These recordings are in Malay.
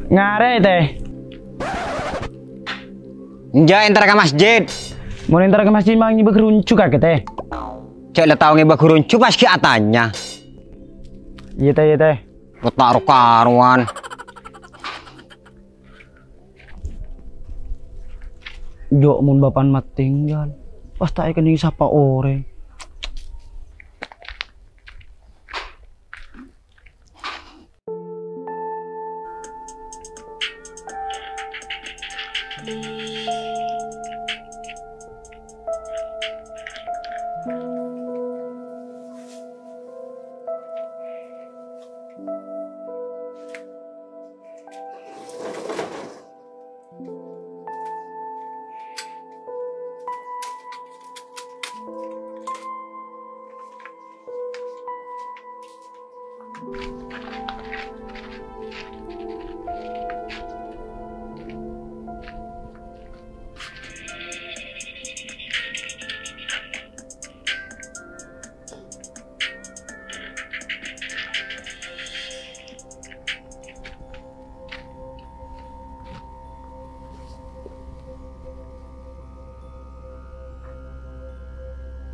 Ngare teh. Nja entar ke masjid. Mau entar ke masjid mang nyibak runcu kak teh. Cek le tau ngebak runcu pas ki atanya. Iya teh, iya teh. Petak karuan. Jo mun bapan mat tinggal. Pas tak kening sapa ore.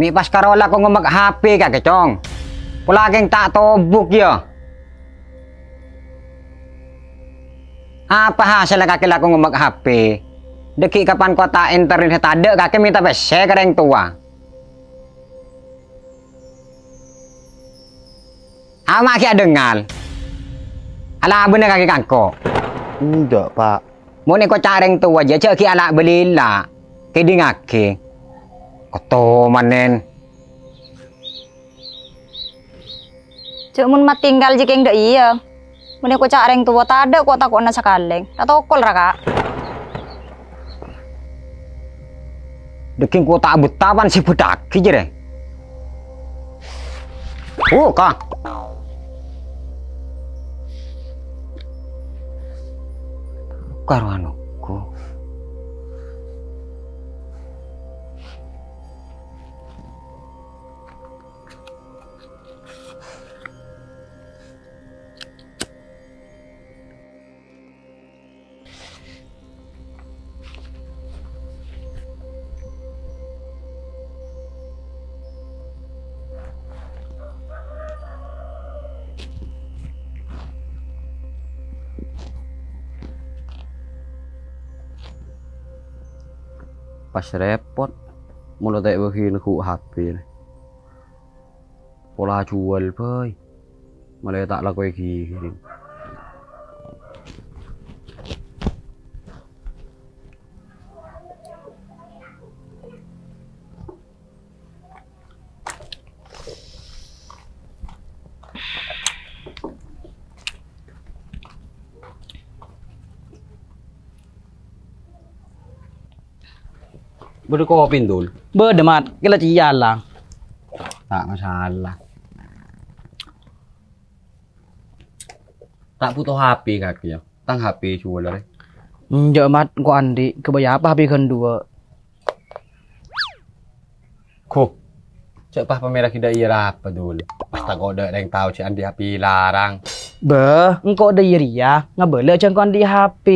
Mi pas karola ko ngemak HP kak kecong. Pula geng tak tobuk ya. Apa hasil kaki laku ngemak HP? Deki kapan kota internet ada kaki minta PC ke yang tua. Ama ki dengar. Ala bener kaki kangko. Enggak, Pak. Mau nih kau cari yang tua aja cek ki ala belila. Kedi ngaki. Koto manen. Cuk mun mat tinggal jika ndak iya. Mun aku cak reng tua tak ada kok takutna sakaleng. Tak tokol ra kak. Deking kota betapan si budak kijere. Kak. Karuanku. Pas repot mulai tak begini ku HP pola jual boy malah tak laku gini Boleh kopi dulu. Berdemat, kita cian lah. Tak masalah. Tak butuh HP kaki ya. Tang HP jual lah. Mat, kok Andi, kebaya apa HP kedua? Kok? Cek pas pemerah kita iya apa dulu. Pas tak kode yang tahu cek Andi HP larang. Engkau ada ya, ngabele cek Andi HP.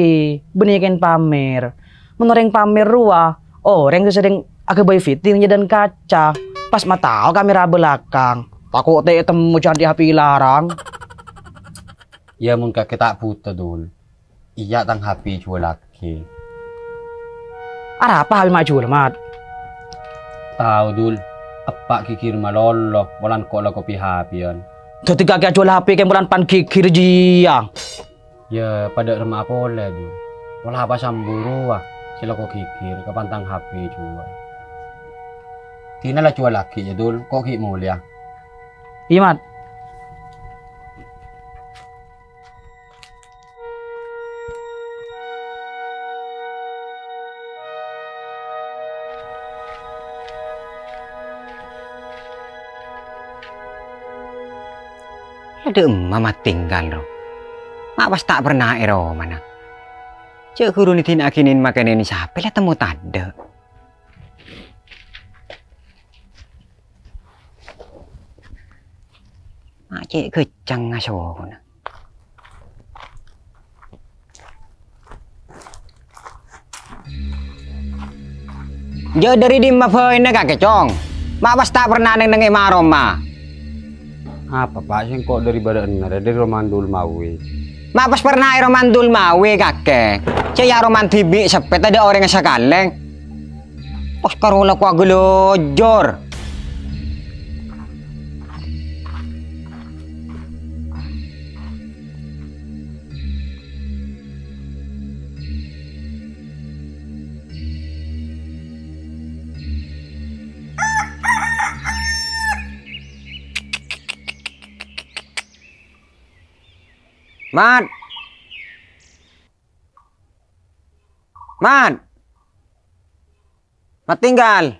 Benikin pamer. Menoreng pamer ruah. Orang sering agak bayi fittingnya dan kaca. Pas mata kamera belakang. Takut temu cari HP larang. Ya mungkin kita butuh dulu. Iya tang HP jual lagi. Apa HP maju mat? Tahu dulu. Apa kikir malolo. Bulan kok lah kopi HP yan. Ketika kita jual HP kan bulan pan kikir jiang. Ya pada remah boleh dulu. Pola apa samburu ah. Sila kok kikir, kapan tang HP jual. Tina lah jual lagi ya dul, kok kik mulia. Iya mat. Ada mama tinggal roh. Mak pas tak pernah ero mana. Cek guru nitin akinin makan ini siapa lah temu tanda. Mak cek kecang ngasona. Jo dari di mafoine kakek cong. Mak pas tak pernah neng ma Roma. Apa Pak sing kok dari badan dari Romandul Mawi. Mak pas pernah Romandul Mawi kakek. Caya Roman tibi sepet ada orang yang sakaleng. Pas karola ko agulojor. Mat. Mat. Mat tinggal.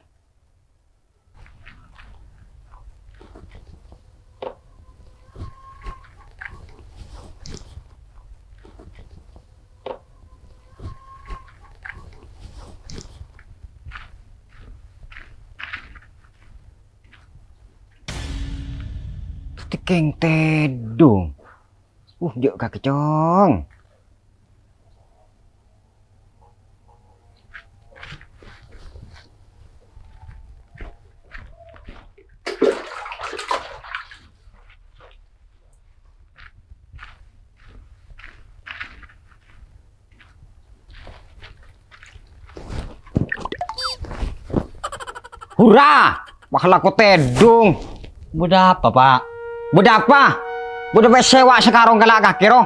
Tikeng tedung. Jok kaki cong. Hurra! Bakal aku tedung. Budak apa Pak? Budak apa? Budak sewa sekarang galak kaki roh.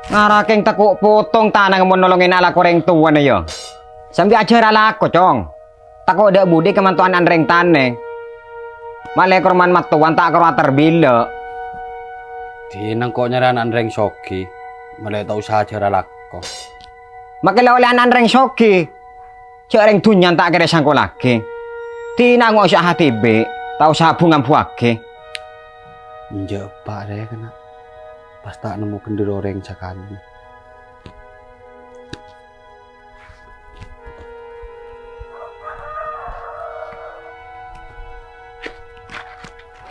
Ngaraking takuk potong tanah menolongin ala koreng tua nih yo. Sambil ajar ala aku cong. Takut ada budi kemantuan anreng taneh. Malah korman matuan tak kerwa terbila. Tinang kok nyaran anreng soki. Malah tak usah ajar alako. Makilah oleh anreng soki. Cek reng tunyan tak kira sangko lagi. Tina nggak usah hati be. Tak usah bunga buake. Njak Pak deh kena. Pas tak nemu kendir orang cakani.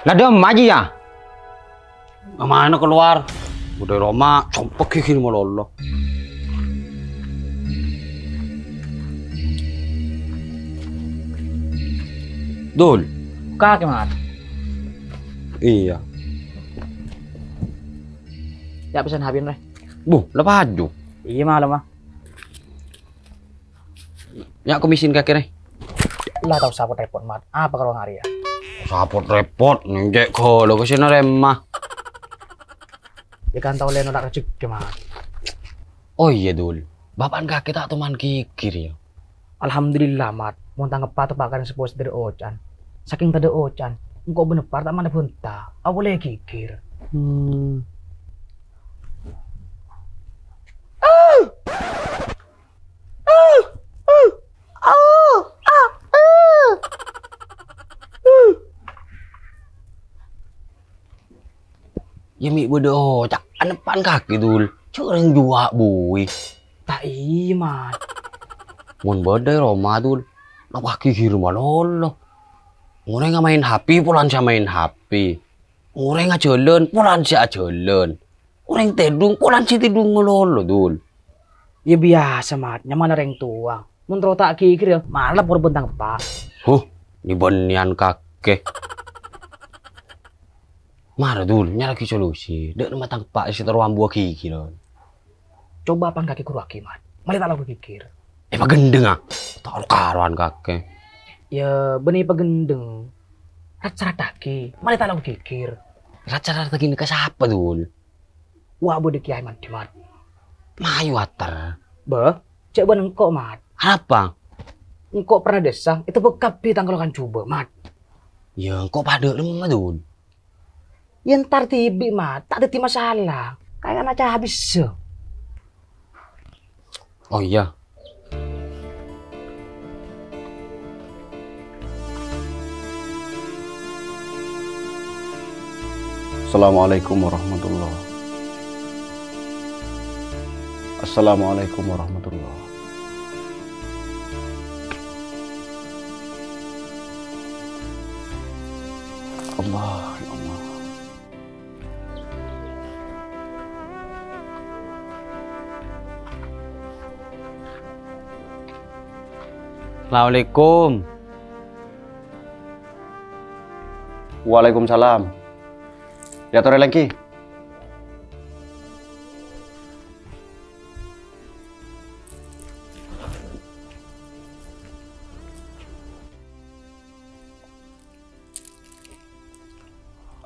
Lah dem aja ya. Mana keluar? Udah Roma, compek kiki melolo. Dul. Kaki mat. Iya. Ya pesan habin reh. Lepas aja. Iya malam mah. Ya komisin kaki nih. Lah tahu sapot repot mat. Apa kalau ngari ya? Sapot repot njek kalau kesini remah. Ya kan tahu leno tak kecik mat. Oh iya Dul. Bapak kaki tak teman kikir ya. Alhamdulillah mat. Mau tanggap patu pakan sepos dari Ocan. Saking tadi Ocan. Engkau bener tak mana punta. Aku boleh kikir. Ya mi bodoh, cak anepan kaki Dul. Curang jua bui. Tak iman. Mun badai Roma Dul. Nak kaki kiri malolo. Orang nggak main HP, pulang siya main HP. Orang nggak jalan, pulang siya jalan. Orang tedung, pulang siya tedung malolo Dul. Ya biasa mat. Nyaman orang tua. Mun tro tak kikir ya. Malah pur bentang pak. Ni banian kakek. Mara Dul, nyala ki solusi. Dek matang pak si teruam buah kiki lon. Coba pan kaki kuraki mat. Malah tak lagu kikir. Pak gendeng ah. Tak karuan kakek. Ya benih pagendeng. Racara taki. Malah tak lagu kikir. Rata-rata gini ke siapa Dul? Wah bude kiai mat di mat. Mayu atar. Bah, cek ban engkau mat. Apa? Engkau pernah desang itu bekapi tanggal kan coba mat. Ya kok pada lemah Dul. Ya ntar tibi mat. Tak ada masalah. Kayak anak habis se. Oh iya. Assalamualaikum warahmatullahi. Assalamualaikum warahmatullahi. Allah, ya Allah. Assalamualaikum. Waalaikumsalam. Ya tore lagi.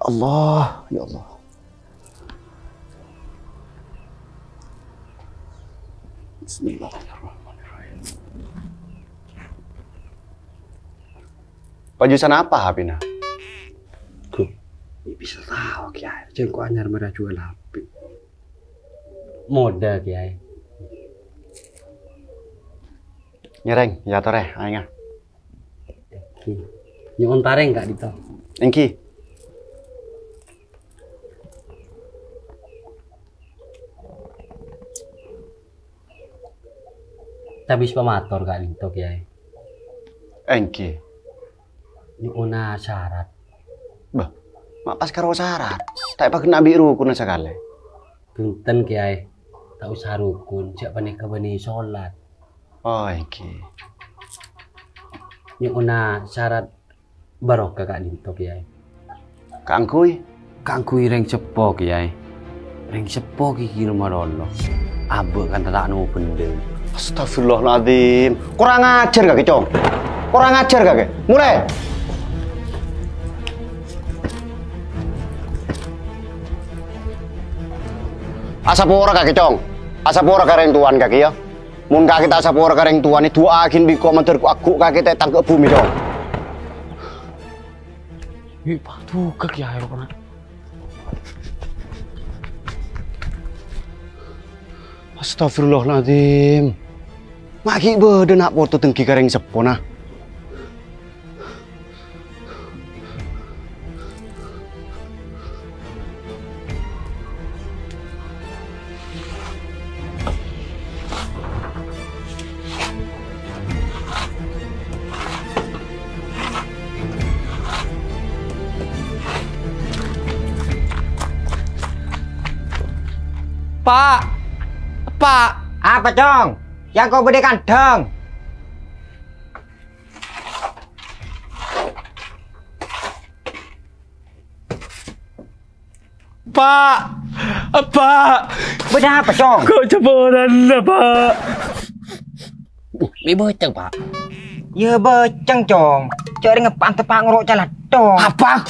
Allah, ya Allah. Bismillahirrahmanirrahim. Pajusan apa Hapina? Ku, ini bisa tahu Kiai. Jangan ku anyar merah jual HP. Moda Kiai. Nyereng, ya tore, aing. Nyuwun tareng gak dito. Engki. Habis pemator gak dito Kiai. Engki. Nyuwun syarat. Bah, mak pas karo syarat. Tak apa kena biru kuna sekali. Punten Kiai. Tak usah rukun, siapa nih kebeni sholat. Oh, engki. Nyuwun syarat barokah gak dito Kiai. Kangkui. Kangkui reng cepo Kiai. Reng cepo ki rumah Allah. Abe kan tak nemu benda. Astagfirullahaladzim. Kurang ajar gak, Cong? Kurang ajar gak? Mulai. Asapora kaki, Cong. Asapora kareng tuan kaki ya. Mun kaki tak asapora kareng tuan itu akin biko menterku aku kaki tak tangkep bumi, Cong. Ih, patuh kaki air pernah. Astagfirullahaladzim. Maki bede nak foto tengki kareng sepona. Pak, apa Cong? Yang kau beri kandang. Pak, Beda apa Cong? kok jebolan Pak? Ini boceng Pak. Ya beceng Cong. Cari ngepan tepak ngerok jalan dong. Apa?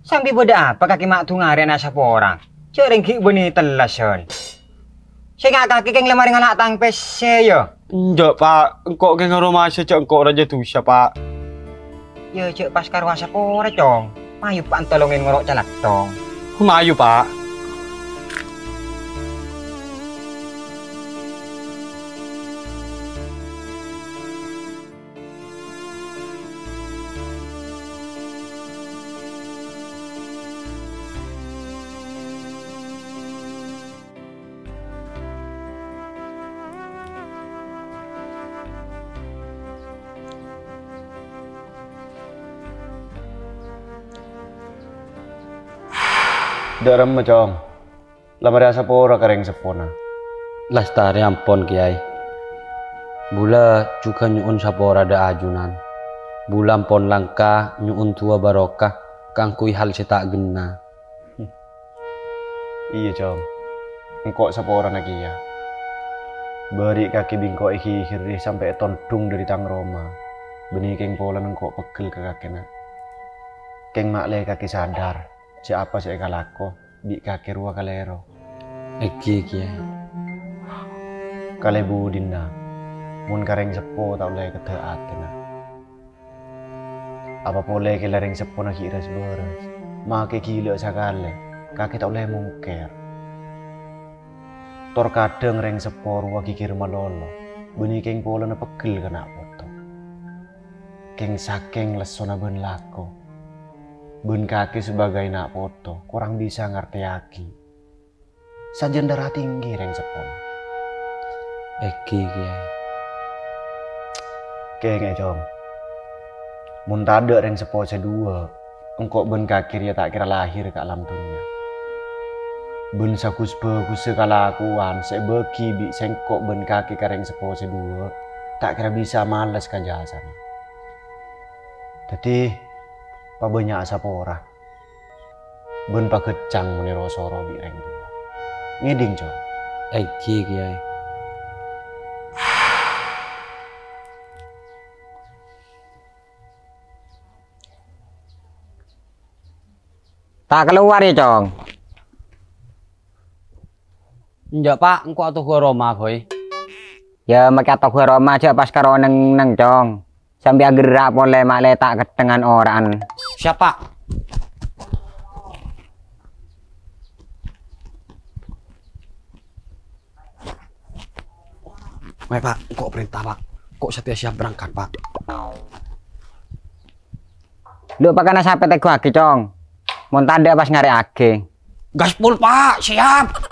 Sambil beda apa kaki mak tu ngarian asap orang. Cari ngik beni telasan. Saya kaki keng lemari nganak tang pese ya. Enggak Pak, engkau ke rumah saja engkau raja tuh Pak. Ya cek pas karo asap orang Cong. Mayu pak tolongin ngerok jalan dong. Mayu Pak. Darem Cong. Lamari asapora kareng sepona. Lestari ampon Kiai. Bula juga nyuun sapora da ajunan. Bula ampon langka nyuun tua barokah. Kangkui hal setak gena. Iya Cong. Engkau sapora lagi ya. Beri kaki bingko iki hirih sampai tondung dari tang Roma. Benih keng polan engkau pegel ke kakena. Keng makle kaki sadar. Siapa sih kalako di kaki ruang kalero. Eki Kiai. Kale budina. Mun kareng sepo tak oleh keteatena. Apa boleh ke lereng sepo nak iras beres. Make gila sakale. Kaki tak oleh mungker. Tor kadang reng sepo ruang kikir malolo. Bunyi keng pola na pegel kena foto. Keng saking lesona ben lako. Bun kaki sebagai nak foto, kurang bisa ngerti aki. Sajen darah tinggi reng sepon. Eki Kiai. Kenge Cong. Mun tada reng sepo sedua, engkau bun kaki dia tak kira lahir ke alam dunia. Bun sakus bagus sekalakuan, sebeki bi sengkok bun kaki kareng sepo sedua. tak kira bisa males kan jasan. Jadi pa banyak asa pora. Ben pa kecang muni rosoro bi reng tua. Ngiding cok. Kiai. Tak keluar ya, Cong. Enggak Pak, engko atuh ke Roma boy. Ya mek atok Roma aja pas karo neng Cong. Sampai gerak boleh mak letak ketengan orang. Siapa? Baik Pak, kok perintah Pak? Kok setia siap berangkat Pak? Lu pakana sampai tegu agi, Cong. Mon tanda pas ngare agi. Gaspol Pak, siap.